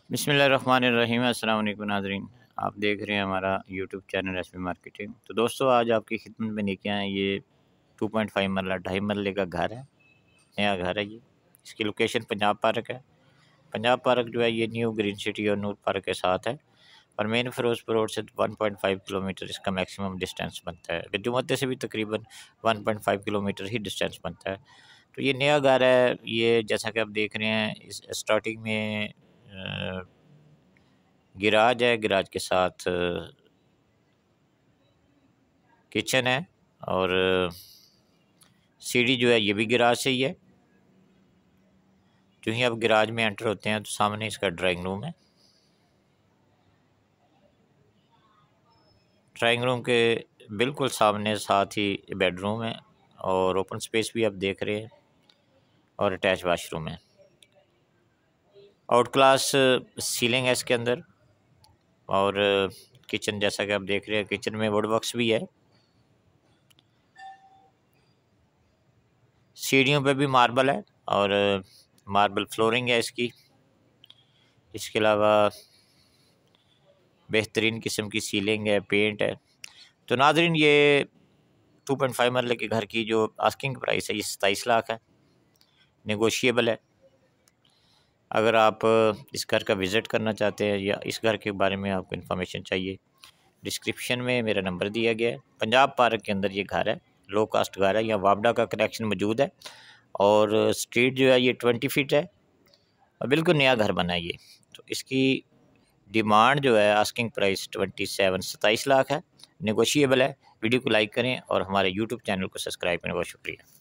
बिस्मिल्लाहिर्रहमानिर्रहीम। अस्सलाम वालेकुम नाज़रीन, आप देख रहे हैं हमारा यूट्यूब चैनल एसपी मार्केटिंग। तो दोस्तों, आज आपकी खिदमत में लेके आए ये 2.5 मरला 2.5 मरले का घर है, नया घर है ये। इसकी लोकेशन पंजाब पार्क है। पंजाब पार्क जो है ये न्यू ग्रीन सिटी और नूर पार्क के साथ है और मेन फिरोजपुर रोड से 1.5 किलोमीटर इसका मैक्सिमम डिस्टेंस बनता है। गजुमत्ते से भी तकरीबन 1.5 किलोमीटर ही डिस्टेंस बनता है। तो ये नया घर है, ये जैसा कि आप देख रहे हैं इस स्टार्टिंग में गिराज है, गिराज के साथ किचन है और सीढ़ी जो है ये भी गिराज से ही है। जो ही आप गिराज में एंटर होते हैं तो सामने इसका ड्राइंग रूम है। ड्राइंग रूम के बिल्कुल सामने साथ ही बेडरूम है और ओपन स्पेस भी आप देख रहे हैं और अटैच वाशरूम है। आउट क्लास सीलिंग है इसके अंदर और किचन जैसा कि आप देख रहे हैं, किचन में वुड बॉक्स भी है। सीढ़ियों पे भी मार्बल है और मार्बल फ्लोरिंग है इसकी। इसके अलावा बेहतरीन किस्म की सीलिंग है, पेंट है। तो नाज़रीन, ये 2.5 मरले के घर की जो आस्किंग प्राइस है ये 27 लाख है, नेगोशिएबल है। अगर आप इस घर का विज़िट करना चाहते हैं या इस घर के बारे में आपको इन्फॉर्मेशन चाहिए, डिस्क्रिप्शन में मेरा नंबर दिया गया है। पंजाब पार्क के अंदर ये घर है, लो कास्ट घर है, यहाँ वापडा का कनेक्शन मौजूद है और स्ट्रीट जो है ये 20 फीट है और बिल्कुल नया घर बना है ये। तो इसकी डिमांड जो है आस्किंग प्राइस 27 लाख है, नेगोशिएबल है। वीडियो को लाइक करें और हमारे यूट्यूब चैनल को सब्सक्राइब करें। बहुत शुक्रिया।